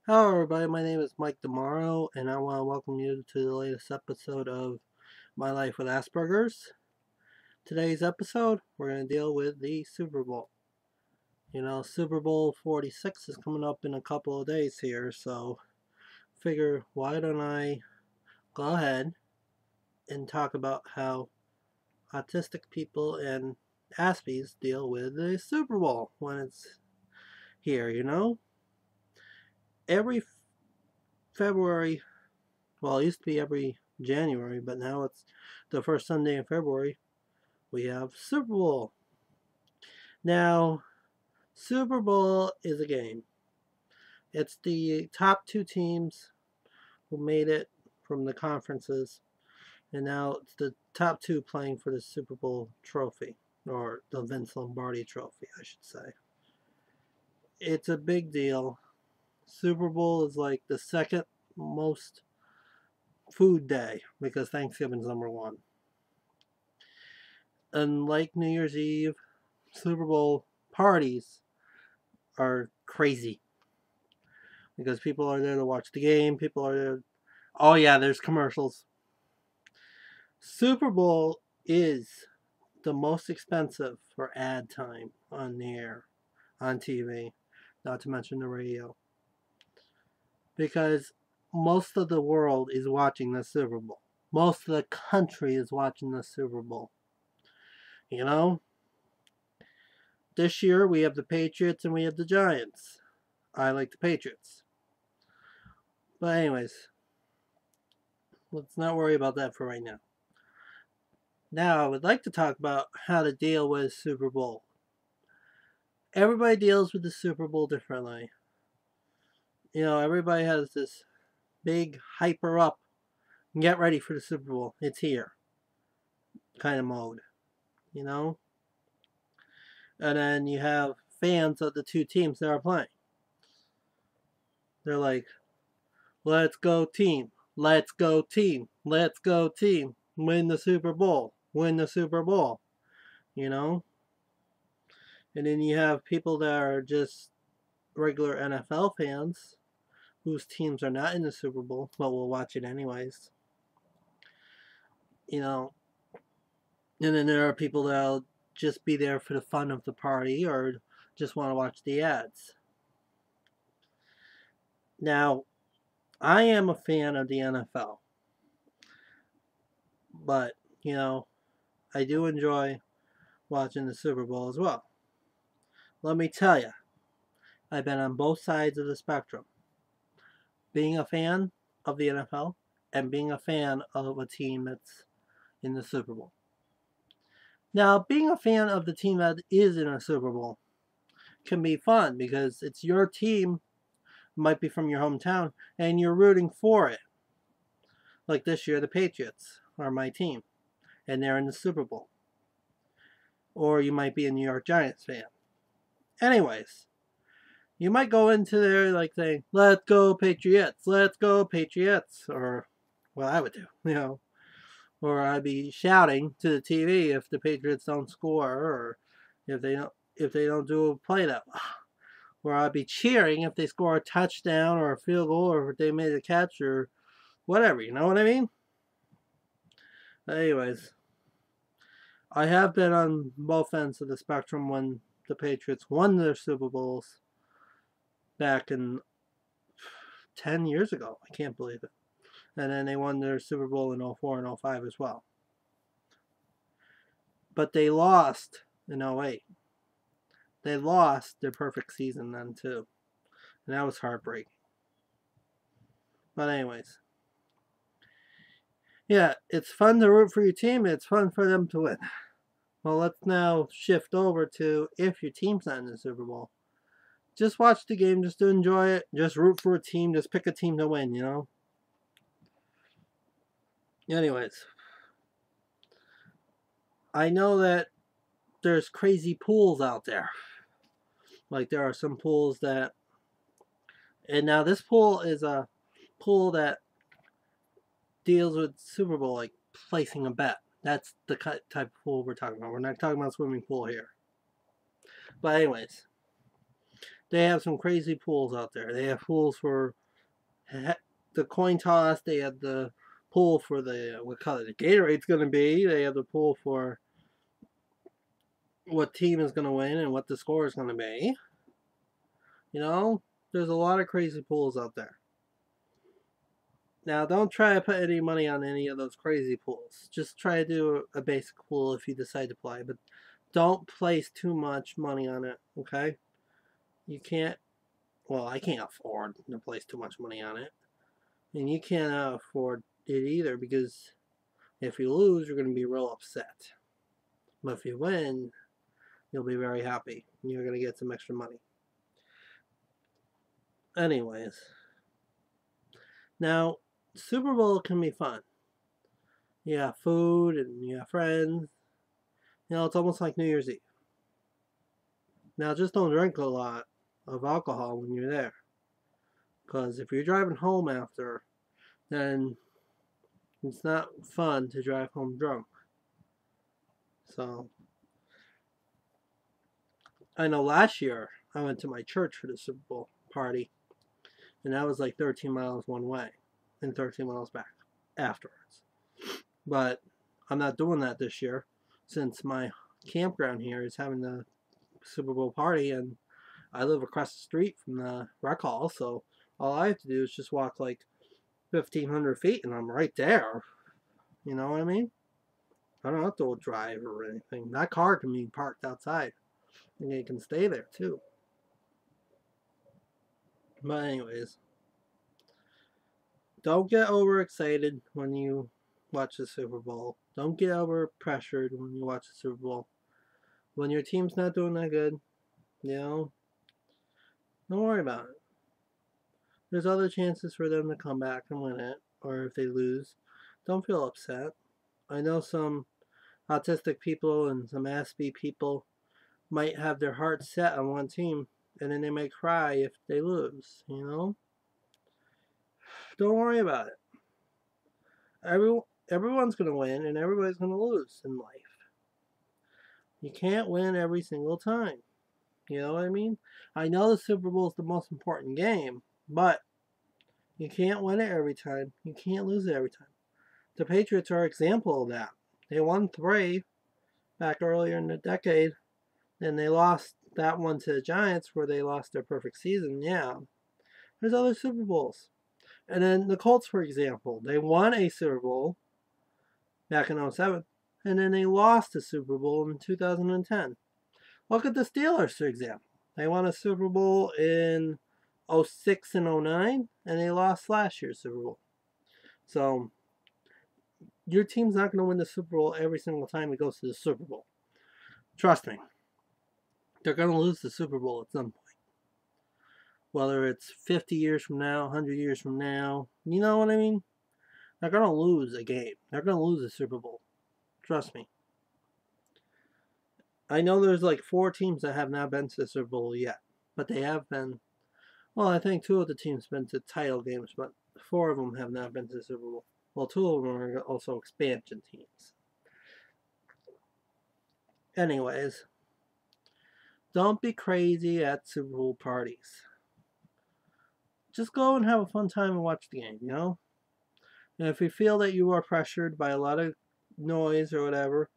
Hello everybody, my name is Mike Demaro and I want to welcome you to the latest episode of My Life with Asperger's. Today's episode, we're going to deal with the Super Bowl. Super Bowl 46 is coming up in a couple of days here, so figure why don't I go ahead and talk about how autistic people and Aspies deal with the Super Bowl when it's here. Every February, well, it used to be every January, but now it's the first Sunday in February. We have Super Bowl. Now, Super Bowl is a game. It's the top two teams who made it from the conferences, and now it's the top two playing for the Super Bowl trophy, or the Vince Lombardi trophy, I should say. It's a big deal. Super Bowl is like the second most food day because Thanksgiving's number one. Unlike New Year's Eve, Super Bowl parties are crazy because people are there to watch the game. People are there. Oh, yeah, there's commercials. Super Bowl is the most expensive for ad time on the air, on TV, not to mention the radio. Because most of the world is watching the Super Bowl. Most of the country is watching the Super Bowl. You know? This year we have the Patriots and we have the Giants. I like the Patriots. But anyways, let's not worry about that for right now. Now I would like to talk about how to deal with Super Bowl. Everybody deals with the Super Bowl differently. Everybody has this big hyper up, get ready for the Super Bowl, it's here kind of mode, you know? And then you have fans of the two teams that are playing. They're like, let's go team, let's go team, let's go team, win the Super Bowl, win the Super Bowl, you know? And then you have people that are just regular NFL fans whose teams are not in the Super Bowl, but will watch it anyways. You know, and then there are people that'll just be there for the fun of the party or just want to watch the ads. Now, I am a fan of the NFL, but, I do enjoy watching the Super Bowl as well. Let me tell you, I've been on both sides of the spectrum. Being a fan of the NFL and being a fan of a team that's in the Super Bowl. Now, being a fan of the team that is in a Super Bowl can be fun because it's your team, might be from your hometown, and you're rooting for it. Like this year, the Patriots are my team, and they're in the Super Bowl. Or you might be a New York Giants fan. Anyways, you might go into there like saying, let's go Patriots, let's go Patriots, or what I would do, or I'd be shouting to the TV if the Patriots don't score, or if they don't do a play that well. Or I'd be cheering if they score a touchdown or a field goal, or if they made a catch or whatever. You know what I mean? Anyways, I have been on both ends of the spectrum when the Patriots won their Super Bowls back in 10 years ago. I can't believe it. And then they won their Super Bowl in 04 and 05 as well. But they lost in 08. They lost their perfect season then too. And that was heartbreaking. But anyways. Yeah, it's fun to root for your team. It's fun for them to win. Well, let's now shift over to if your team's not in the Super Bowl. Just watch the game, just to enjoy it. Just root for a team. Just pick a team to win. Anyways. I know that there's crazy pools out there. Like there are some pools that... And now this pool is a pool that deals with Super Bowl, like placing a bet. That's the type of pool we're talking about. We're not talking about swimming pool here. But anyways, They have some crazy pools out there. They have pools for the coin toss. They have the pool for the what color the Gatorade's going to be. They have the pool for what team is going to win and what the score is going to be. You know, there's a lot of crazy pools out there. Now, don't try to put any money on any of those crazy pools. Just try to do a basic pool if you decide to play, but don't place too much money on it, okay? You can't, well, I can't afford to place too much money on it. And you can't afford it either, because if you lose, you're going to be real upset. But if you win, you'll be very happy. You're going to get some extra money. Anyways. Now, Super Bowl can be fun. You have food and you have friends. You know, it's almost like New Year's Eve. Now, just don't drink a lot of alcohol when you're there. Because if you're driving home after, then it's not fun to drive home drunk. So, I know last year I went to my church for the Super Bowl party. And that was like 13 miles one way and 13 miles back afterwards. But I'm not doing that this year since my campground here is having the Super Bowl party, and I live across the street from the rec hall, so all I have to do is just walk like 1,500 feet and I'm right there. You know what I mean? I don't have to drive or anything. That car can be parked outside and you can stay there too. But anyways, don't get overexcited when you watch the Super Bowl. Don't get over pressured when you watch the Super Bowl. When your team's not doing that good, you know, don't worry about it. There's other chances for them to come back and win it, or if they lose, don't feel upset. I know some autistic people and some Asperger people might have their hearts set on one team, and then they might cry if they lose, you know? Don't worry about it. Everyone's going to win and everybody's going to lose in life. You can't win every single time. You know what I mean? I know the Super Bowl is the most important game, but you can't win it every time. You can't lose it every time. The Patriots are an example of that. They won 3 back earlier in the decade, and they lost that one to the Giants where they lost their perfect season. Yeah. There's other Super Bowls. And then the Colts, for example, they won a Super Bowl back in 07, and then they lost the Super Bowl in 2010. Look at the Steelers, for example. They won a Super Bowl in 06 and 09, and they lost last year's Super Bowl. So, your team's not going to win the Super Bowl every single time it goes to the Super Bowl. Trust me. They're going to lose the Super Bowl at some point. Whether it's 50 years from now, 100 years from now. You know what I mean? They're going to lose a game. They're going to lose a Super Bowl. Trust me. I know there's like 4 teams that have not been to the Super Bowl yet. But they have been. Well, I think 2 of the teams have been to title games. But 4 of them have not been to the Super Bowl. Well, 2 of them are also expansion teams. Anyways. Don't be crazy at Super Bowl parties. Just go and have a fun time and watch the game, you know? And if you feel that you are pressured by a lot of noise or whatever,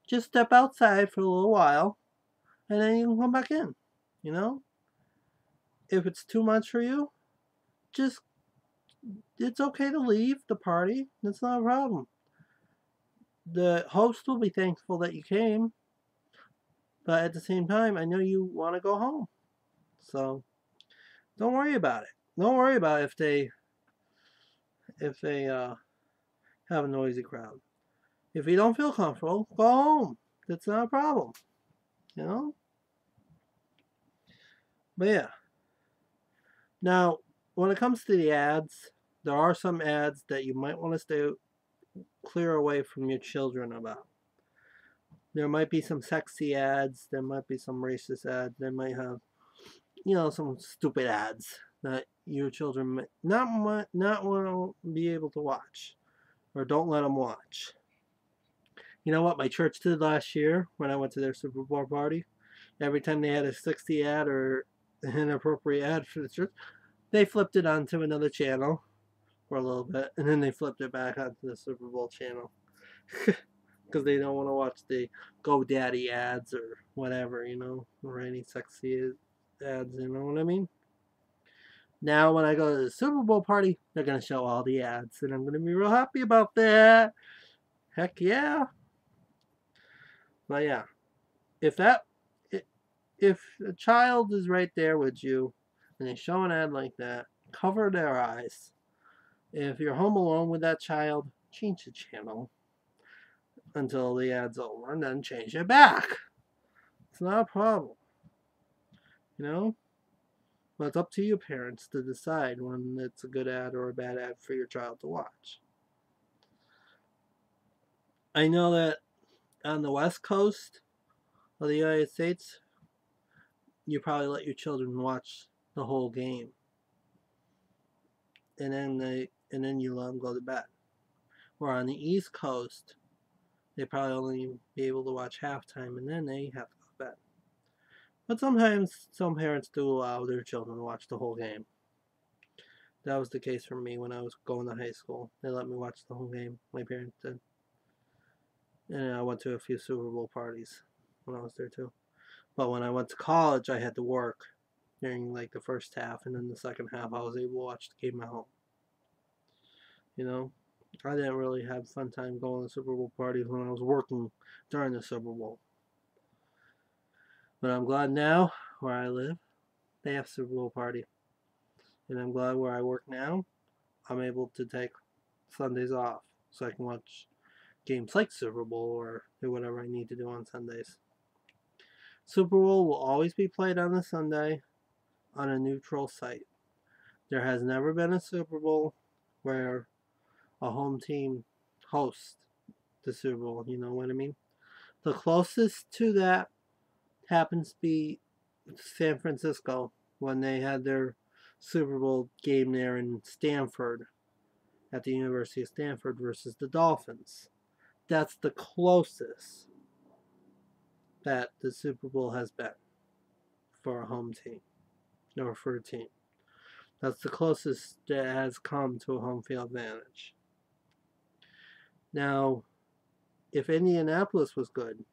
just step outside for a little while and then you can come back in, you know? If it's too much for you, it's okay to leave the party. That's not a problem. The host will be thankful that you came, but at the same time, I know you want to go home. So, don't worry about it. Don't worry about if they have a noisy crowd. If you don't feel comfortable, go home. That's not a problem. You know? But yeah. Now, when it comes to the ads, there are some ads that you might want to stay clear away from your children about. There might be some sexy ads. There might be some racist ads. They might have, you know, some stupid ads that your children might not want to be able to watch, or don't let them watch. You know what my church did last year when I went to their Super Bowl party? Every time they had a 60 ad or inappropriate ad for the church. They flipped it onto another channel for a little bit, and then they flipped it back onto the Super Bowl channel. Because they don't want to watch the GoDaddy ads or whatever, or any sexy ads, you know what I mean? Now, when I go to the Super Bowl party, they're going to show all the ads, and I'm going to be real happy about that. Heck yeah. But yeah, if a child is right there with you, and they show an ad like that, cover their eyes. If you're home alone with that child, change the channel until the ad's over, and then change it back. It's not a problem. But it's up to you parents to decide when it's a good ad or a bad ad for your child to watch. I know that on the West Coast of the United States, you probably let your children watch the whole game, and then you let them go to bed. Where on the East Coast, they probably only be able to watch halftime, and then they have to go to bed. But sometimes some parents do allow their children to watch the whole game. That was the case for me when I was going to high school. They let me watch the whole game. My parents did. And I went to a few Super Bowl parties when I was there too. But when I went to college, I had to work during like the first half, and then the second half I was able to watch the game at home. I didn't really have fun time going to Super Bowl parties when I was working during the Super Bowl. But I'm glad now, where I live, they have Super Bowl party. And I'm glad where I work now, I'm able to take Sundays off so I can watch games like Super Bowl or do whatever I need to do on Sundays. Super Bowl will always be played on a Sunday on a neutral site. There has never been a Super Bowl where a home team hosts the Super Bowl, you know what I mean? The closest to that happens to be San Francisco when they had their Super Bowl game there in Stanford at the University of Stanford versus the Dolphins. That's the closest that the Super Bowl has been for a home team or for a team. That's the closest that has come to a home field advantage. Now, if Indianapolis was good,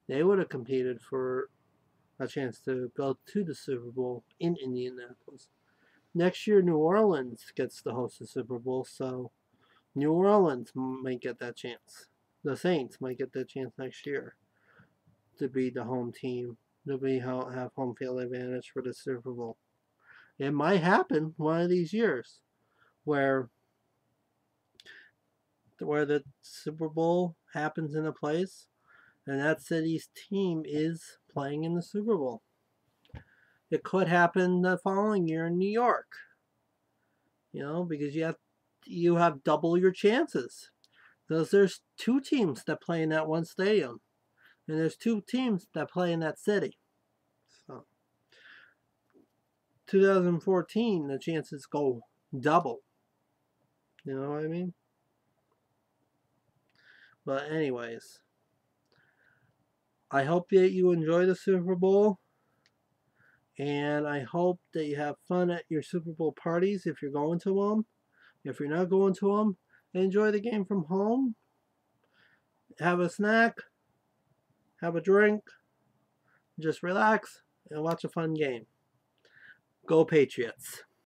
they would have competed for a chance to go to the Super Bowl in Indianapolis. Next year, New Orleans gets to host the Super Bowl, so New Orleans might get that chance. The Saints might get that chance next year to be the home team, to have home field advantage for the Super Bowl. It might happen one of these years where the Super Bowl happens in a place and that city's team is playing in the Super Bowl. It could happen the following year in New York. Because you have double your chances. Because there's two teams that play in that one stadium. And there's two teams that play in that city. So 2014, the chances go double. You know what I mean? But anyways, I hope that you enjoy the Super Bowl. And I hope that you have fun at your Super Bowl parties if you're going to them. If you're not going to them, enjoy the game from home. Have a snack. Have a drink. Just relax and watch a fun game. Go Patriots.